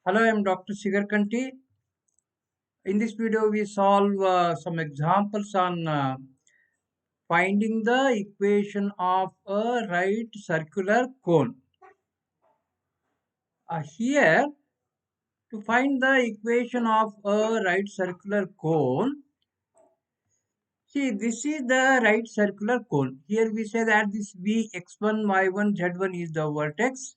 Hello, I am Dr. Sigarkanti. In this video, we solve some examples on finding the equation of a right circular cone. Here, to find the equation of a right circular cone, see, this is the right circular cone. Here we say that this V x1, y1, z1 is the vertex,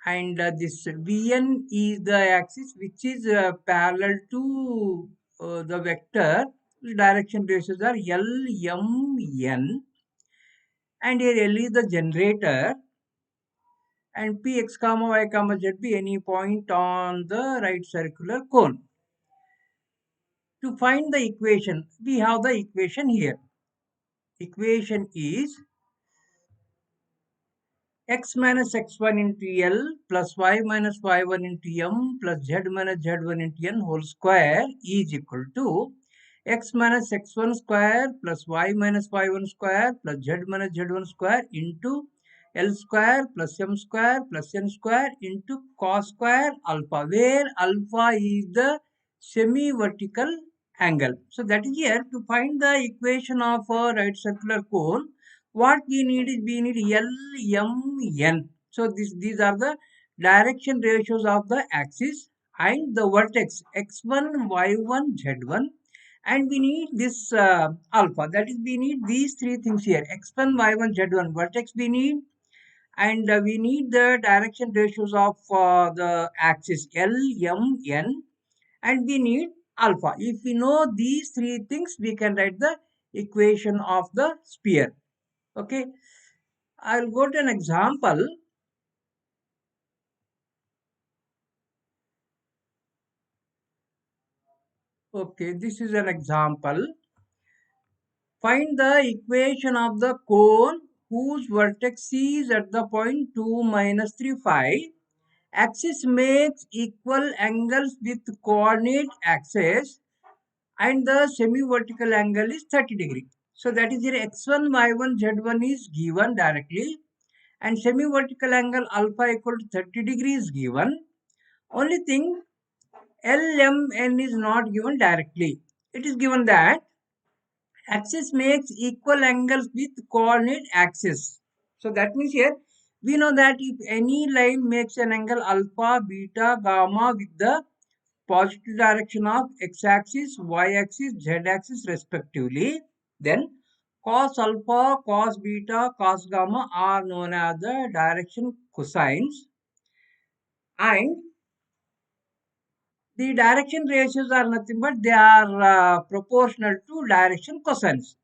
and this Vn is the axis which is parallel to the vector whose direction ratios are L, M, N, and here L is the generator, and P x comma y comma z be any point on the right circular cone. To find the equation, we have the equation here. Equation is x minus x1 into L plus y minus y1 into M plus z minus z1 into N whole square is equal to x minus x1 square plus y minus y1 square plus z minus z1 square into L square plus M square plus N square into cos square alpha, where alpha is the semi-vertical angle. So that is here to find the equation of a right circular cone. What we need is we need L, M, N. So these are the direction ratios of the axis and the vertex x1, y1, z1, and we need this alpha. That is, we need these three things here: x1, y1, z1. Vertex we need, and we need the direction ratios of the axis L, M, N, and we need alpha. If we know these three things, we can write the equation of the sphere. Okay, I'll go to an example. Okay, this is an example. Find the equation of the cone whose vertex is at the point 2 minus 3, 5. Axis makes equal angles with coordinate axis, and the semi-vertical angle is 30 degree. So that is here x1, y1, z1 is given directly, and semi-vertical angle alpha equal to 30 degrees is given. Only thing, LMN is not given directly. It is given that axis makes equal angles with coordinate axis. So that means here we know that if any line makes an angle alpha, beta, gamma with the positive direction of x-axis, y-axis, z-axis respectively, then cos alpha, cos beta, cos gamma are known as the direction cosines, and the direction ratios are nothing but they are proportional to direction cosines.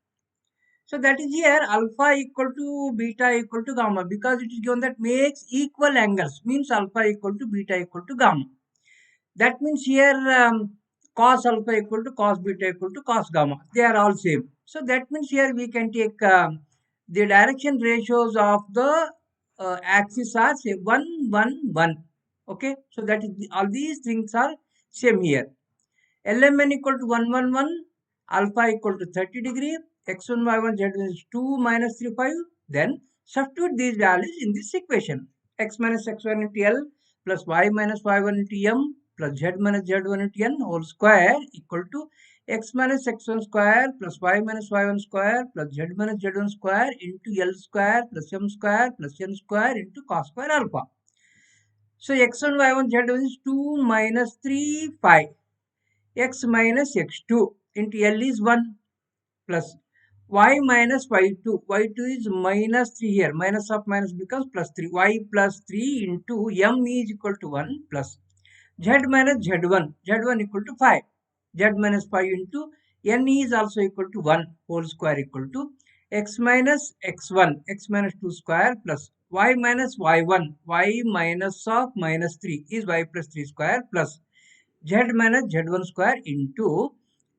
So that is here alpha equal to beta equal to gamma, because it is given that makes equal angles, means alpha equal to beta equal to gamma. That means here cos alpha equal to cos beta equal to cos gamma. They are all same. So that means here we can take the direction ratios of the axis are say 1, 1, 1. Okay. So that is all these things are same here. LMN equal to 1, 1, 1. Alpha equal to 30 degree. X1, Y1, Z1 is 2 minus 3, 5. Then substitute these values in this equation. X minus X1 into L plus Y minus Y1 into M plus Z minus Z1 into N whole square equal to X minus X1 square plus Y minus Y1 square plus Z minus Z1 square into L square plus M square plus N square into cos square alpha. So X1, Y1, Z1 is 2 minus 3, 5. X minus X2 into L is 1 plus y minus y2. Y2 is minus 3 here. Minus of minus becomes plus 3. Y plus 3 into M is equal to 1 plus Z minus Z1. Z1 equal to 5. Z minus 5 into N is also equal to 1 whole square equal to X minus X1. X minus 2 square plus Y minus Y1. Y minus of minus 3 is Y plus 3 square plus Z minus Z1 square into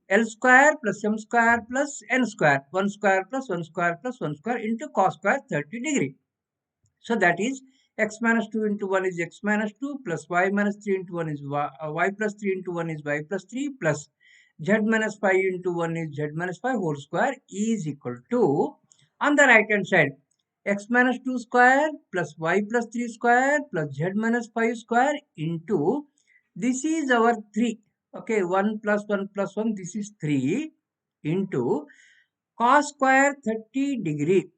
L square plus M square plus N square. 1 square plus 1 square plus 1 square into cos square 30 degree. So that is x minus 2 into 1 is x minus 2 plus y minus 3 into 1 is y plus 3 into 1 is y plus 3 plus z minus 5 into 1 is z minus 5 whole square is equal to, on the right hand side, x minus 2 square plus y plus 3 square plus z minus 5 square into, this is our 3. Okay, 1 plus 1 plus 1, this is 3 into cos square 30 degree.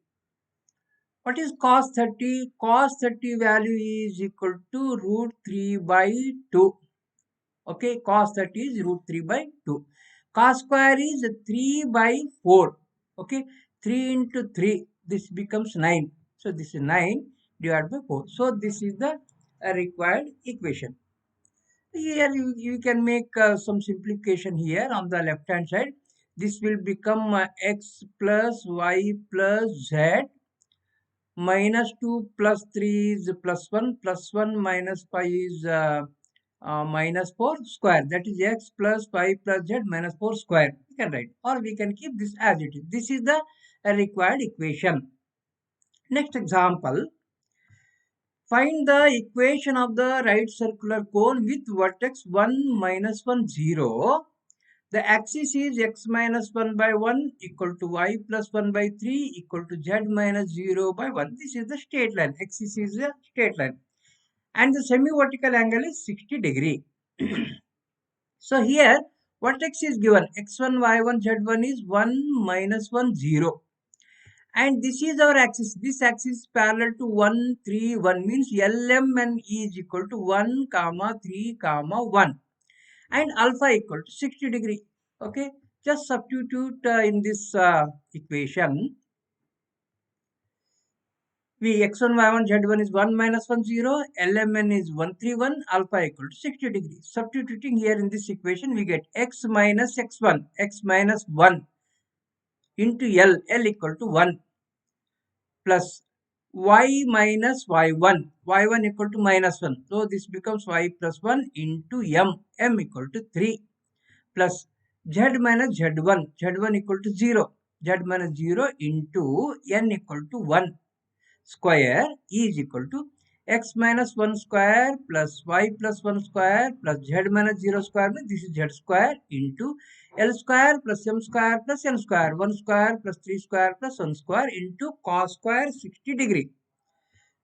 What is cos 30? Cos 30 value is equal to root 3 by 2. Okay, cos 30 is root 3 by 2. Cos square is 3 by 4. Okay, 3 into 3, this becomes 9. So this is 9 divided by 4. So this is the required equation. Here you can make some simplification here on the left hand side. This will become x plus y plus z minus 2 plus 3 is plus 1 plus 1 minus 5 is minus 4 square, that is x plus 5 plus z minus 4 square. We can write, or we can keep this as it is. This is the required equation. Next example, find the equation of the right circular cone with vertex 1 minus 1 0. The axis is x minus 1 by 1 equal to y plus 1 by 3 equal to z minus 0 by 1. This is the straight line. Axis is a straight line. And the semi-vertical angle is 60 degree. So here vertex is given x1, y1, z1 is 1 minus 1, 0. And this is our axis. This axis is parallel to 1, 3, 1 means LMN is equal to 1, comma 3, comma 1. And alpha equal to 60 degree. Okay, just substitute in this equation. We x1, y1, z1 is 1 minus 1, 0, LMN is 1, 3, 1, alpha equal to 60 degrees. Substituting here in this equation, we get x minus x1, x minus 1 into L equal to 1 plus y minus y1, y1 equal to minus 1. So this becomes y plus 1 into m equal to 3 plus z minus z1, z1 equal to 0, z minus 0 into n equal to 1 square is equal to x minus 1 square plus y plus 1 square plus z minus 0 square, this is z square into L square plus m square plus n square, 1 square plus 3 square plus 1 square into cos square 60 degree.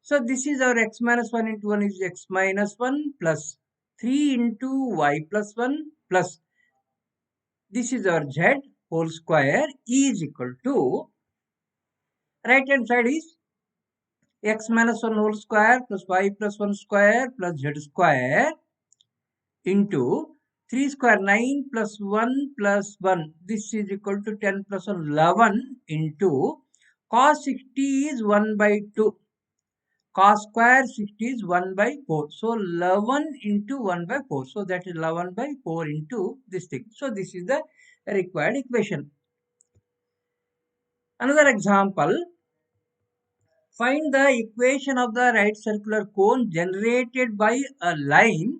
So this is our x minus 1 into 1 is x minus 1 plus 3 into y plus 1 plus, this is our z whole square is equal to, right hand side is x minus 1 whole square plus y plus 1 square plus z square into 3 square 9 plus 1 plus 1. This is equal to 10 plus 1 11 into cos 60 is 1 by 2. Cos square 60 is 1 by 4. So 11 into 1 by 4. So that is 11 by 4 into this thing. So this is the required equation. Another example. Find the equation of the right circular cone generated by a line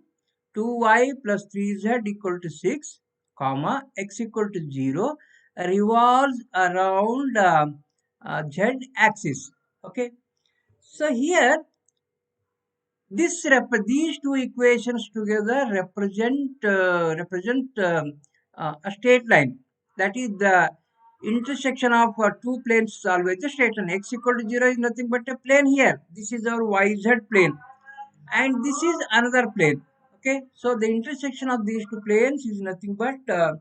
2y plus 3z equal to 6, comma, x equal to 0 revolves around z axis. Okay. So here these two equations together represent a straight line. That is the intersection of two planes is always a straight line. X equal to 0 is nothing but a plane here. This is our YZ plane and this is another plane. Okay, so the intersection of these two planes is nothing but a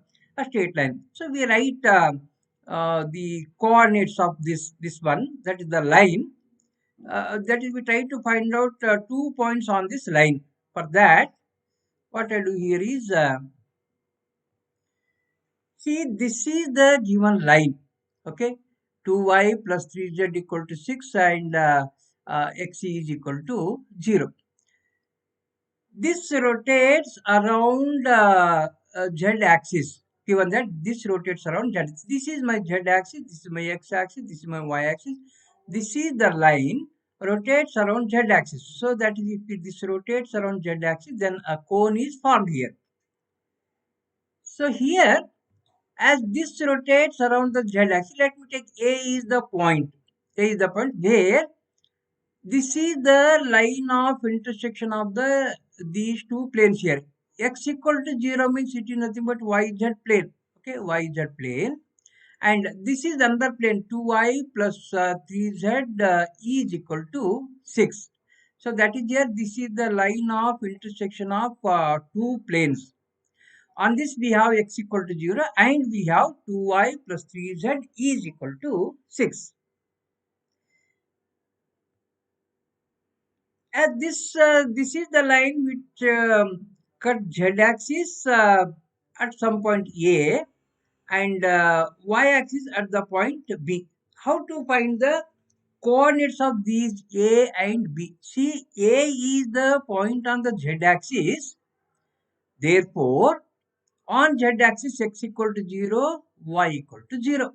straight line. So we write the coordinates of this one, that is the line. That is, we try to find out 2 points on this line. For that, what I do here is, see, this is the given line. Okay, 2y plus 3z equal to 6 and x is equal to 0. This rotates around z axis. Given that this rotates around z, this is my z axis, this is my x axis, this is my y axis. This is the line rotates around z axis. So that is, if this rotates around z axis, then a cone is formed here. So here, as this rotates around the z axis, let me take A is the point. A is the point where this is the line of intersection of these two planes here. X equal to 0 means it is nothing but YZ plane. Okay, YZ plane. And this is another plane 2y plus 3z is equal to 6. So that is here, this is the line of intersection of two planes. On this we have x equal to 0 and we have 2y plus 3z is equal to 6. At this is the line which cut z-axis at some point A and y-axis at the point B. How to find the coordinates of these A and B? See, A is the point on the z-axis. Therefore, on z-axis x equal to 0, y equal to 0.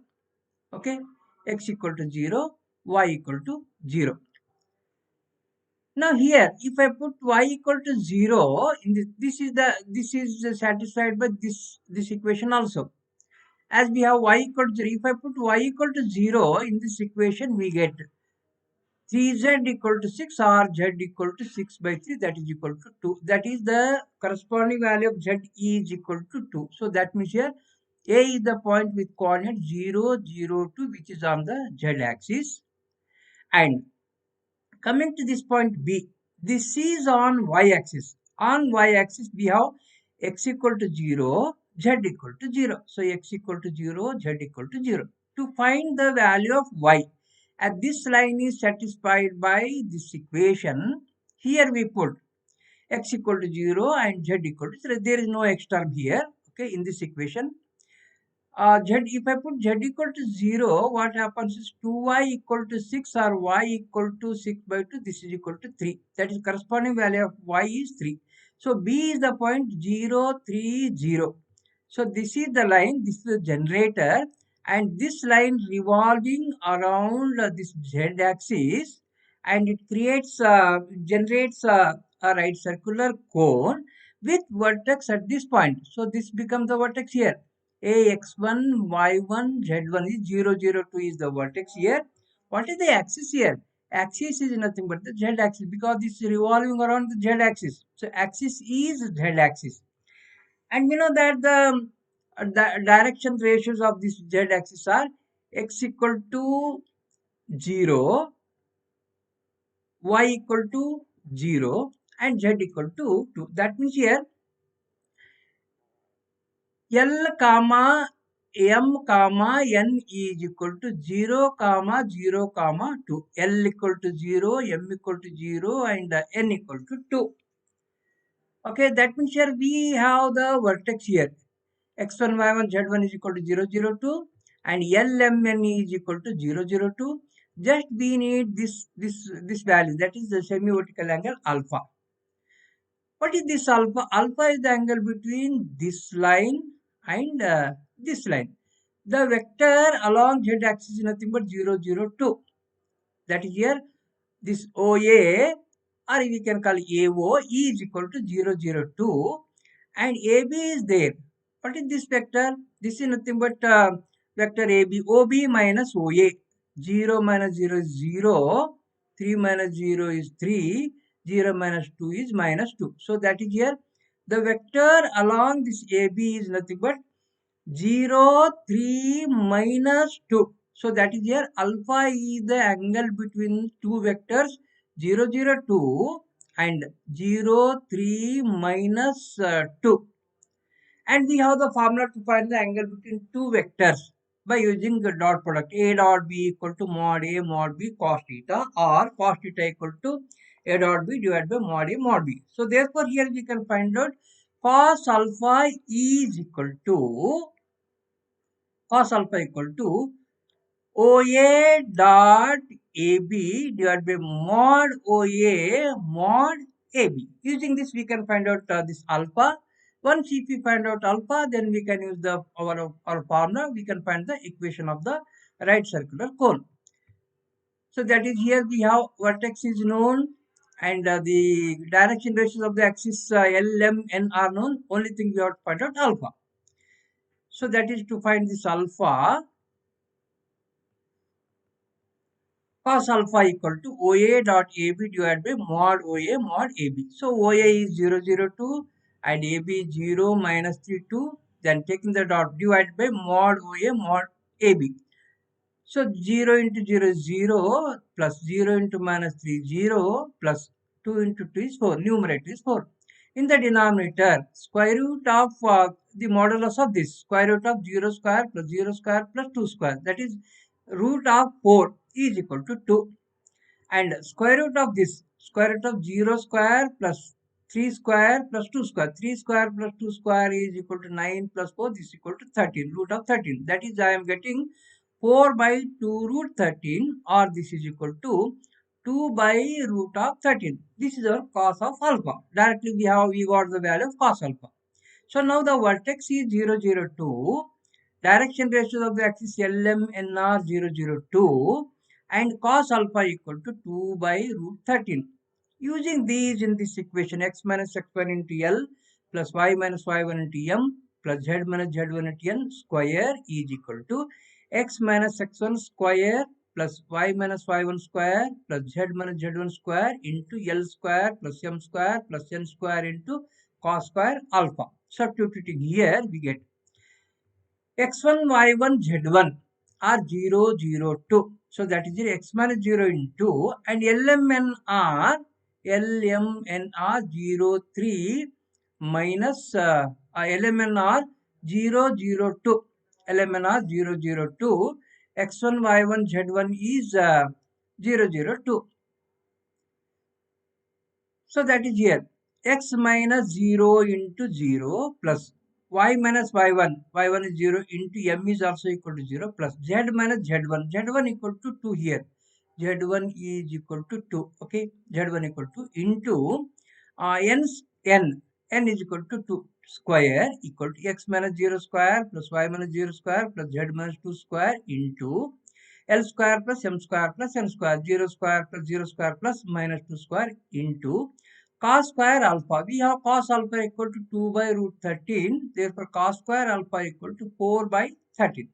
Okay, x equal to 0, y equal to 0. Now here, if I put y equal to 0, in this is satisfied by this equation also. As we have y equal to 0, if I put y equal to 0 in this equation, we get 3z equal to 6 or z equal to 6 by 3, that is equal to 2. That is the corresponding value of z is equal to 2. So that means here A is the point with coordinate 0, 0, 2, which is on the z axis. And coming to this point B, this is on y-axis. On y-axis, we have x equal to 0, z equal to 0. So x equal to 0, z equal to 0. To find the value of y, and this line is satisfied by this equation, here we put x equal to 0 and z equal to 0. There is no x term here, okay, in this equation. If I put z equal to 0, what happens is 2y equal to 6 or y equal to 6 by 2, this is equal to 3. That is corresponding value of y is 3. So B is the point 0, 3, 0. So this is the line, this is the generator, and this line revolving around this z axis, and it generates a right circular cone with vertex at this point. So this becomes the vertex here. Ax1, y1, z1 is 0, 0, 2 is the vertex here. What is the axis here? Axis is nothing but the z axis because this is revolving around the z axis. So axis is z axis. And we know that the direction ratios of this z axis are x equal to 0, y equal to 0, and z equal to 2. That means here L comma M comma N is equal to 0 comma 0 comma 2. L equal to 0, M equal to 0, and N equal to 2. Okay, that means here we have the vertex here. X1, Y1, Z1 is equal to 0, 0, 2, and LMN is equal to 0, 0, 2. Just we need this value, that is the semi-vertical angle alpha. What is this alpha? Alpha is the angle between this line and this line. The vector along z axis is nothing but 0, 0, 2. That is here, this OA, or we can call AO, is equal to 0, 0, 2, and AB is there. What is this vector? This is nothing but vector AB, OB minus OA. 0 minus 0 is 0, 3 minus 0 is 3, 0 minus 2 is minus 2. So that is here, the vector along this AB is nothing but 0, 3 minus 2. So that is here, alpha is the angle between two vectors 0, 0, 2 and 0, 3 minus 2. And we have the formula to find the angle between two vectors by using the dot product. A dot B equal to mod A mod B cos theta, or cos theta equal to A dot B divided by mod A mod B. So therefore here we can find out cos alpha is equal to OA dot AB divided by mod OA mod AB. Using this, we can find out this alpha. Once if we find out alpha, then we can use our formula. We can find the equation of the right circular cone. So that is here we have vertex is known, and the direction ratios of the axis L, M, N are known. Only thing we have to find out alpha. So that is to find this alpha. Cos alpha equal to OA dot AB divided by mod OA mod AB. So OA is 0, 0, 2 and AB 0 minus 3, 2. Then taking the dot divided by mod OA mod AB. So 0 into 0 is 0, plus 0 into minus 3 0, plus 2 into 2 is 4. Numerator is 4. In the denominator, square root of the modulus of this, square root of 0 square plus 0 square plus 2 square, that is root of 4 is equal to 2. And square root of this, square root of 0 square plus 3 square plus 2 square, 3 square plus 2 square is equal to 9 plus 4, this is equal to 13, root of 13. That is, I am getting 4 by 2 root 13, or this is equal to 2 by root of 13. This is our cos of alpha. Directly we got the value of cos alpha. So now the vertex is 0, 0, 2. Direction ratios of the axis LM, NR 0, 0, 2, and cos alpha equal to 2 by root 13. Using these in this equation, x minus x1 into L plus y minus y1 into M plus z minus z1 into N square is equal to x minus x1 square plus y minus y1 square plus z minus z1 square into L square plus M square plus N square into cos square alpha. Substituting here, we get x1, y1, z1 are 0, 0, 2. So that is x minus 0 into, and LMNR 0, 3 minus LMNR 0, 0, 2. LMNR 0, 0, 2. x1, y1, z1 is 0, 0, 2. So that is here x minus 0 into 0 plus y minus y1, y1 is 0 into m is also equal to 0 plus z minus z1, z1 equal to 2 here. Z1 is equal to 2, okay, Z1 equal to into n is equal to 2 square equal to x minus 0 square plus y minus 0 square plus z minus 2 square into L square plus M square plus N square, 0 square plus 0 square plus minus 2 square into cos square alpha. We have cos alpha equal to 2 by root 13. Therefore, cos square alpha equal to 4 by 13.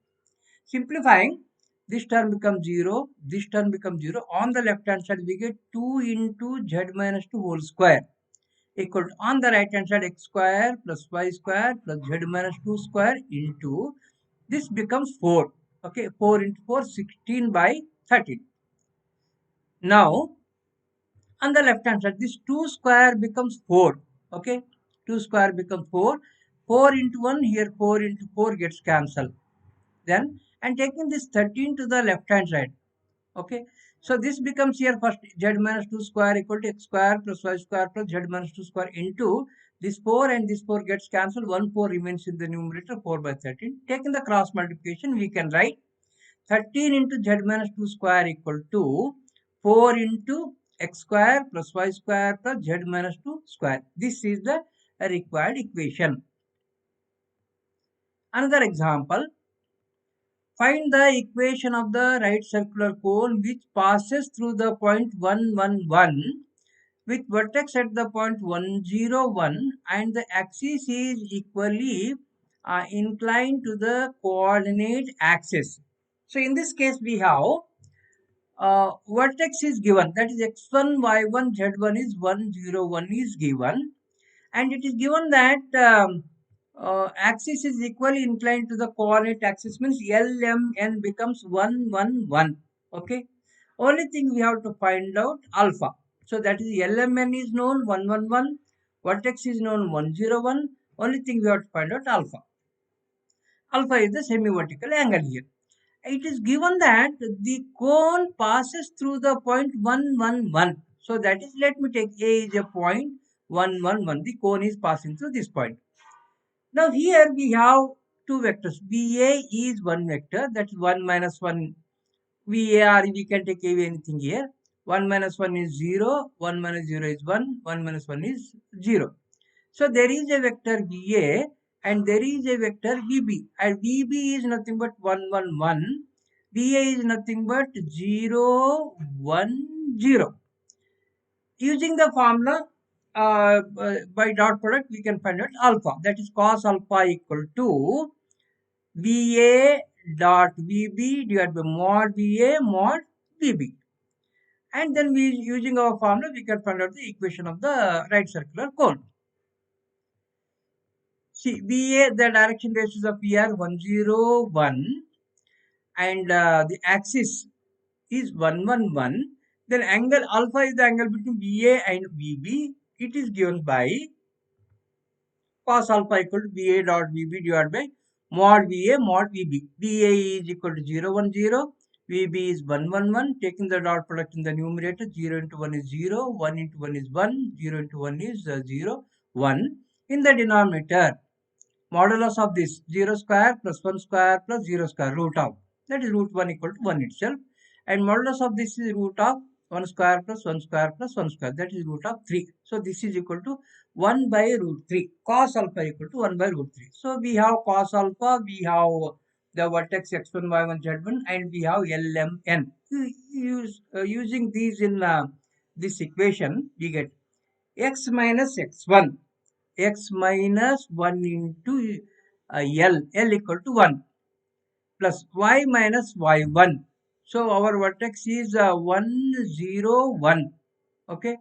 Simplifying, this term becomes 0, this term becomes 0. On the left hand side, we get 2 into z minus 2 whole square equal to, on the right hand side, x square plus y square plus z minus 2 square into, this becomes 4. Okay, 4 into 4, 16 by 13. Now, on the left hand side, this 2 square becomes 4. Okay, 2 square becomes 4. 4 into 1, here 4 into 4 gets cancelled. Then, and taking this 13 to the left hand side. Okay, so this becomes here first z minus 2 square equal to x square plus y square plus z minus 2 square into this 4, and this 4 gets cancelled. 1 4 remains in the numerator, 4 by 13. Taking the cross multiplication, we can write 13 into z minus 2 square equal to 4 into x square plus y square plus z minus 2 square. This is the required equation. Another example. Find the equation of the right circular cone which passes through the point 1, 1, 1 with vertex at the point 1, 0, 1, and the axis is equally inclined to the coordinate axis. So in this case, we have vertex is given, that is x1, y1, z1 is 1, 0, 1 is given, and it is given that axis is equally inclined to the coordinate axis, means LMN becomes 1, 1, 1. Okay. Only thing we have to find out alpha. So that is LMN is known 1, 1, 1. Vertex is known 1, 0, 1. Only thing we have to find out alpha. Alpha is the semi-vertical angle here. It is given that the cone passes through the point 1, 1, 1. So that is, let me take A is a point 1, 1, 1. The cone is passing through this point. Now here we have two vectors. VA is one vector, that is 1 minus 1 VAR, we can take away anything here. 1 minus 1 is 0, 1 minus 0 is 1, 1 minus 1 is 0. So there is a vector VA and there is a vector VB, and VB is nothing but 1, 1, 1. VA is nothing but 0, 1, 0. Using the formula by dot product, we can find out alpha, that is cos alpha equal to VA dot VB divided by mod VA mod VB. And then we, using our formula, we can find out the equation of the right circular cone. See, VA, the direction ratios of V are 1, 0, 1. and the axis is 111, then angle alpha is the angle between VA and VB. It is given by cos alpha equal to VA dot VB divided by mod VA mod VB. VA is equal to 0, 1, 0. VB is 1, 1, 1. Taking the dot product in the numerator, 0 into 1 is 0, 1 into 1 is 1, 0 into 1 is 0, 1. In the denominator, modulus of this 0 square plus 1 square plus 0 square root of, that is root 1 equal to 1 itself, and modulus of this is root of 1 square plus 1 square plus 1 square, that is root of 3. So this is equal to 1 by root 3. Cos alpha equal to 1 by root 3. So we have cos alpha, we have the vertex x1 y1 z1, and we have lmn. Using these in this equation, we get x minus x1, x minus 1 into L equal to 1, plus y minus y1. So our vertex is 1, 0, 1. Okay,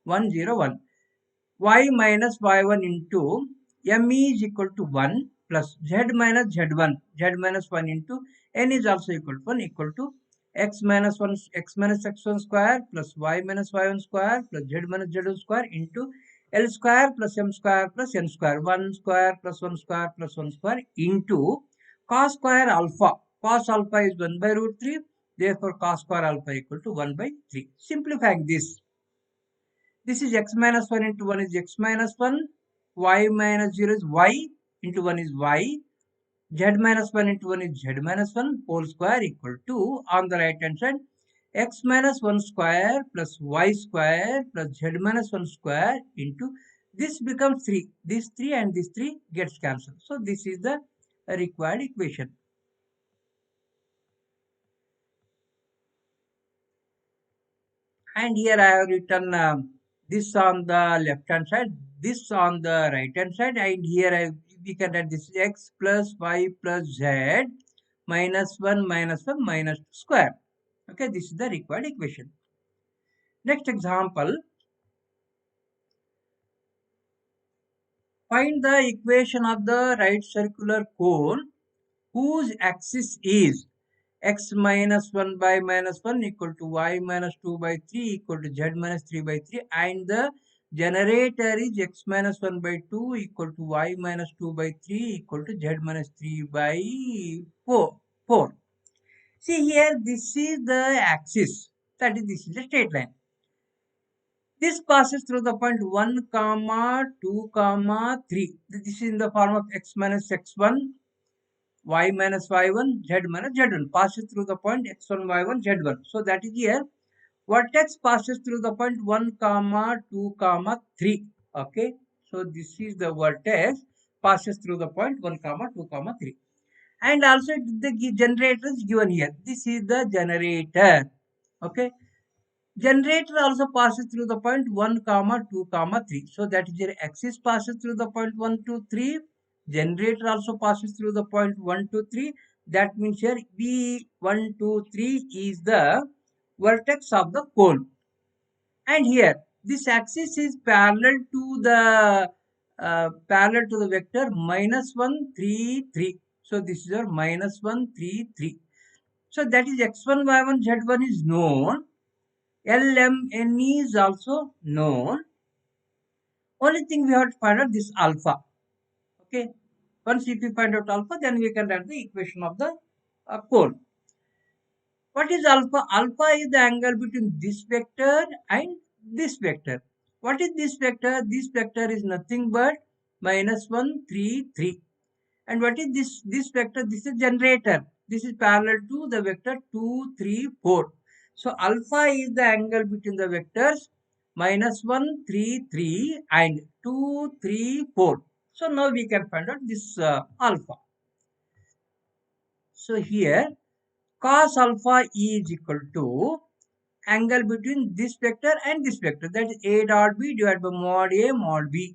1, 0, 1. Y minus y1 into m is equal to 1 plus z minus z1. Z minus 1 into n is also equal to 1, equal to x minus 1, x minus x1 square plus y minus y1 square plus z minus z1 square into L square plus m square plus n square. 1 square plus 1 square plus 1 square into cos square alpha. Cos alpha is 1 by root 3. Therefore, cos square alpha equal to 1 by 3. Simplifying this is x minus 1 into 1 is x minus 1. Y minus 0 is y into 1 is y. Z minus 1 into 1 is z minus 1 whole square equal to, on the right hand side, x minus 1 square plus y square plus z minus 1 square into, this becomes 3. This 3 and this 3 gets cancelled. So this is the required equation. And here I have written this on the left hand side, this on the right hand side, and here we can write this x plus y plus z minus 1 minus 1 minus 2 square. Okay, this is the required equation. Next example, find the equation of the right circular cone whose axis is x minus 1 by minus 1 equal to y minus 2 by 3 equal to z minus 3 by 3, and the generator is x minus 1 by 2 equal to y minus 2 by 3 equal to z minus 3 by 4. See here, this is the axis, that is, this is the straight line. This passes through the point 1 comma 2 comma 3. This is in the form of x minus x1, y minus y1, z minus z1, passes through the point x1, y1, z1. So that is here. Vertex passes through the point 1 comma 2 comma 3. Okay. So this is the vertex passes through the point 1 comma 2 comma 3. And also the generator is given here. This is the generator. Okay. Generator also passes through the point 1 comma 2 comma 3. So that is your axis passes through the point 1 2 3. Generator also passes through the point 1 2 3. That means here V1 2 3 is the vertex of the cone. And here this axis is parallel to the vector minus 1 3 3. So this is your minus 1 3 3. So that is x1 y1 z1 is known. LMN is also known. Only thing we have to find out this alpha. Okay. Once if we find out alpha, then we can write the equation of the cone. What is alpha? Alpha is the angle between this vector and this vector. What is this vector? This vector is nothing but minus 1 3 3. And what is this vector? This is generator. This is parallel to the vector 2 3 4. So alpha is the angle between the vectors minus 1 3 3 and 2 3 4. So now we can find out this alpha. So here cos alpha is equal to angle between this vector and this vector, that is a dot b divided by mod a mod b.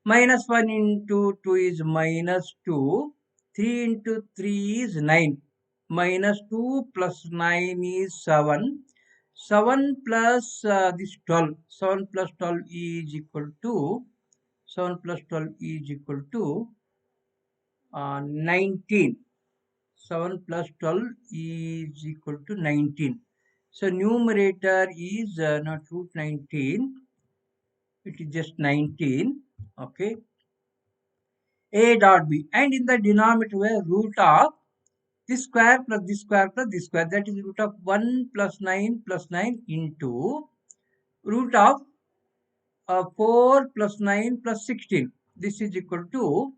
Minus 1 into 2 is minus 2. 3 into 3 is 9. Minus 2 plus 9 is 7. 7 plus this 12. 7 plus 12 is equal to 19. 7 plus 12 is equal to 19. So numerator is not root 19, it is just 19. Okay. A dot B, and in the denominator where root of this square plus this square plus this square, that is root of 1 plus 9 into root of 4 plus 9 plus 16. This is equal to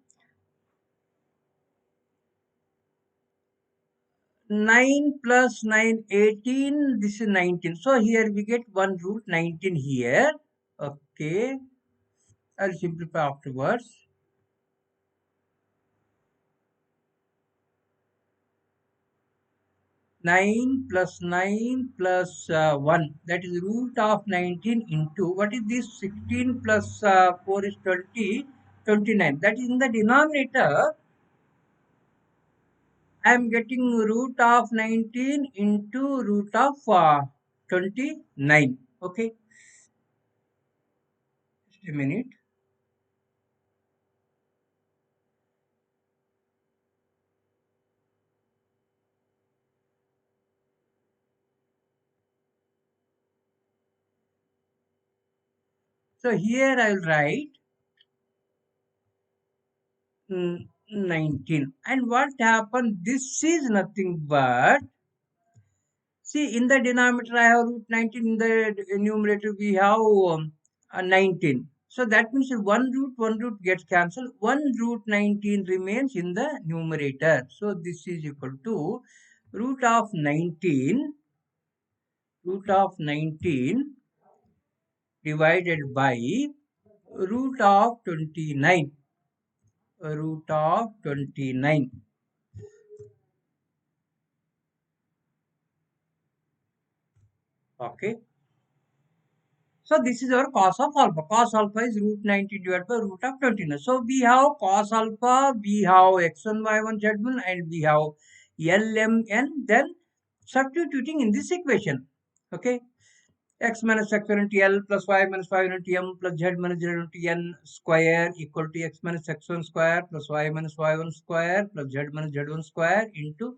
9 plus 9, 18. This is 19. So here we get 1 root 19 here. Okay. I'll simplify afterwards. Nine plus 1, that is root of 19 into what is this, 16 plus 4 is 20, 29. That is in the denominator. I am getting root of 19 into root of 29. Okay, just a minute. So here I will write 19. And what happened? This is nothing but, see, in the denominator I have root 19, in the numerator we have 19. So that means one root gets cancelled. 1 root 19 remains in the numerator. So this is equal to root of 19, root of 19 divided by root of 29, root of 29. Okay. So this is our cos of alpha. Cos alpha is root 90 divided by root of 29. So we have cos alpha, we have x1, y1, z1, and we have lmn. Then substituting in this equation. Okay. X minus x1 into L plus y minus y into m plus z minus z into n square equal to x minus x1 square plus y minus y1 square plus z minus z1 square into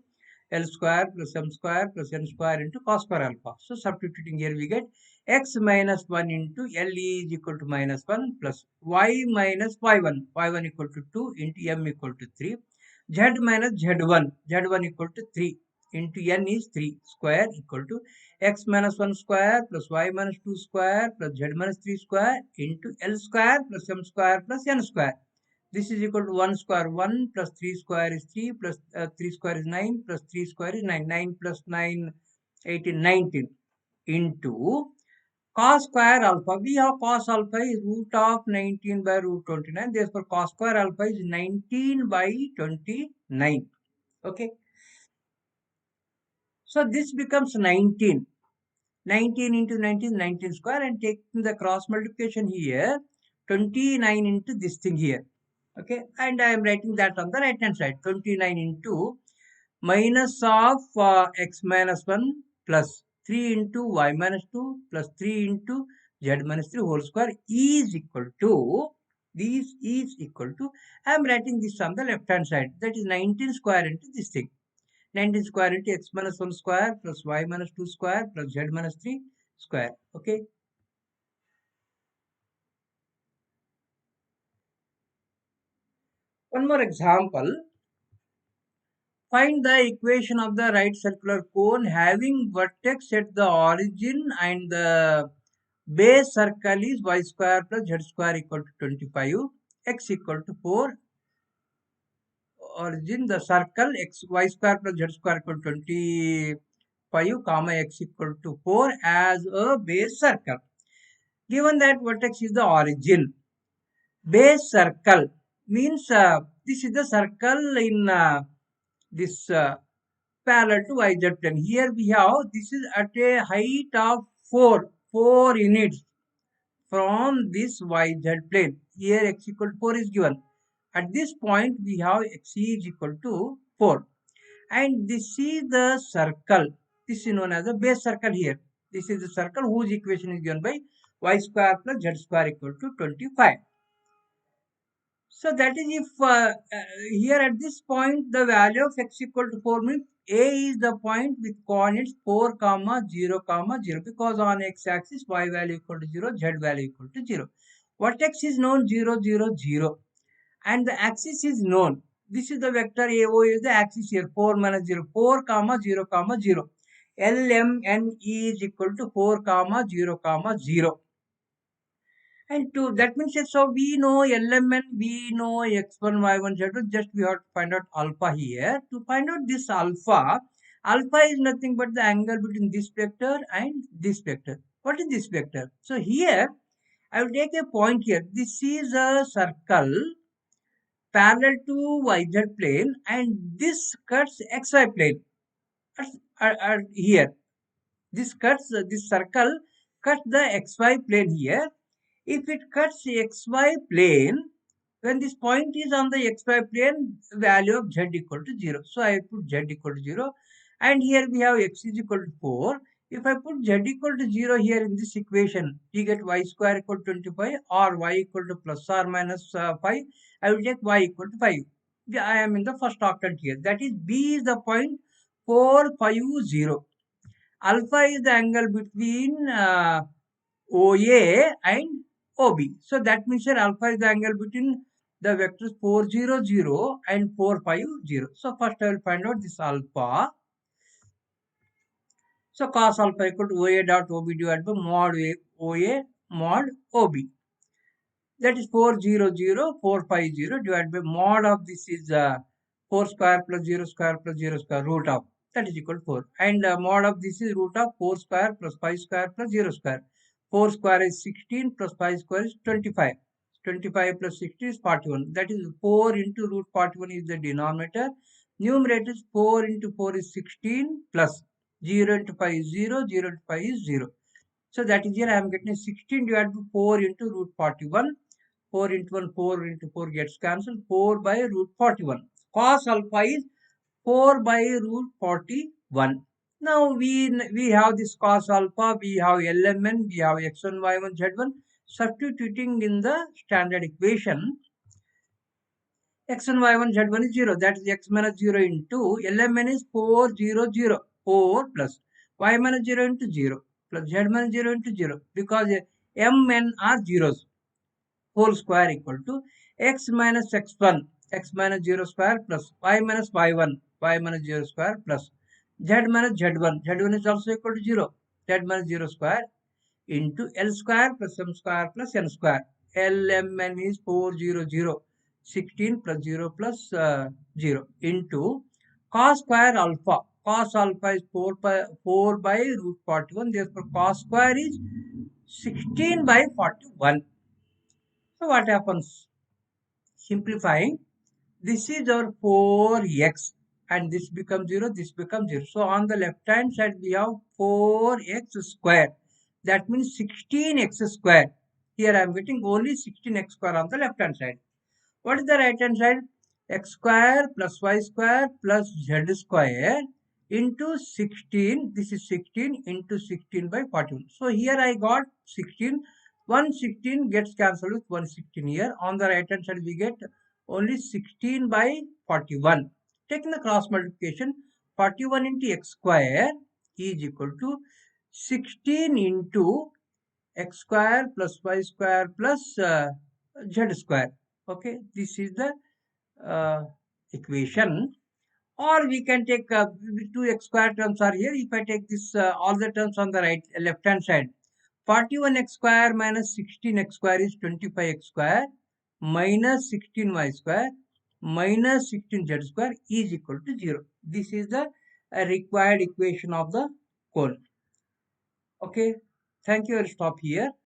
L square plus m square plus n square into cos square alpha. So substituting here we get x minus 1 into L is equal to minus 1 plus y minus y1, y1 equal to 2 into m equal to 3, z minus z1, z1 equal to 3 into n is 3 square equal to x minus 1 square plus y minus 2 square plus z minus 3 square into L square plus m square plus n square. This is equal to 1 square 1 plus 3 square is 3 plus 3 square is 9 plus 3 square is 9. 9 plus 9, 18, 19 into cos square alpha. We have cos alpha is root of 19 by root 29. Therefore, cos square alpha is 19 by 29. Okay. So this becomes 19. 19 into 19 is 19 square, and taking the cross multiplication here, 29 into this thing here. Okay, and I am writing that on the right hand side. 29 into minus of x minus 1 plus 3 into y minus 2 plus 3 into z minus 3 whole square is equal to, this is equal to, I am writing this on the left hand side. That is 19 square into this thing. 19 square into x minus 1 square plus y minus 2 square plus z minus 3 square. Okay. One more example. Find the equation of the right circular cone having vertex at the origin and the base circle is y square plus z square equal to 25, x equal to 4. Origin, the circle x y square plus z square equal to 25 comma x equal to 4 as a base circle. Given that vertex is the origin, base circle means this is the circle in this parallel to yz plane. Here we have, this is at a height of 4 units from this yz plane. Here x equal to 4 is given. At this point we have x is equal to 4. And this is the circle. This is known as the base circle here. This is the circle whose equation is given by y square plus z square equal to 25. So that is if here at this point the value of x equal to 4 means A is the point with coordinates 4 comma 0 comma 0, because on x axis y value equal to 0, z value equal to 0. Vertex is known 0 0 0 and the axis is known. This is the vector AO is the axis here, 4 minus 0, 4 comma 0 comma 0. LMN is equal to 4 comma 0 comma 0. And two, that means so we know LMN, we know x1, y1, z1, just we have to find out alpha here. To find out this alpha, alpha is nothing but the angle between this vector and this vector. What is this vector? So here, I will take a point here. This is a circle parallel to YZ plane and this cuts XY plane here. This cuts, this circle cuts the XY plane here. If it cuts XY plane, when this point is on the XY plane, value of Z equal to 0. So I put Z equal to 0 and here we have X is equal to 4. If I put Z equal to 0 here in this equation, we get Y square equal to 25 or Y equal to plus or minus 5. I will take Y equal to 5. I am in the first octant here. That is B is the point 450. Alpha is the angle between OA and OB. So that means that alpha is the angle between the vectors 400 and 450. So first I will find out this alpha. So cos alpha equal to OA dot OB divided by mod OA mod OB. That is 450 divided by mod of this is 4 square plus 0 square plus 0 square root of, that is equal to 4. And mod of this is root of 4 square plus 5 square plus 0 square. 4 square is 16 plus 5 square is 25. 25 plus 60 is 41. That is 4 into root 41 is the denominator. Numerator is 4 into 4 is 16 plus 0 into 5 is 0, 0 into 5 is 0. So that is here I am getting 16 divided by 4 into root 41. 4 into 1, 4 into 4 gets cancelled. 4 by root 41. Cos alpha is 4 by root 41. Now we have this cos alpha, we have LMN, we have x1, y1, z1. Substituting in the standard equation, x1, y1, z1 is 0. That is x minus 0 into LMN is 400. 4 plus y minus 0 into 0 plus z minus 0 into 0. Because mn are zeros. Whole square equal to x minus x1, x minus 0 square plus y minus y1, y minus 0 square plus z minus z1, z1 is also equal to 0, z minus 0 square into L square plus m square plus n square. Lmn is 400, 16 plus 0 plus 0 into cos square alpha. Cos alpha is 4 by root 41. Therefore, cos square is 16 by 41. So what happens? Simplifying, this is our 4x and this becomes 0, this becomes 0. So on the left hand side we have 4x square. That means 16x square. Here I am getting only 16x square on the left hand side. What is the right hand side? X square plus y square plus z square into 16. This is 16 into 16 by 41. So here I got 16. 116 gets cancelled with 116 here. On the right hand side we get only 16 by 41. Taking the cross multiplication, 41 into x square is equal to 16 into x square plus y square plus z square. Okay, this is the equation. Or we can take two x square terms are here. If I take this all the terms on the right left hand side, 41x square minus 16x square is 25x square minus 16y square minus 16z square is equal to 0. This is the required equation of the cone. Okay, thank you. I'll stop here.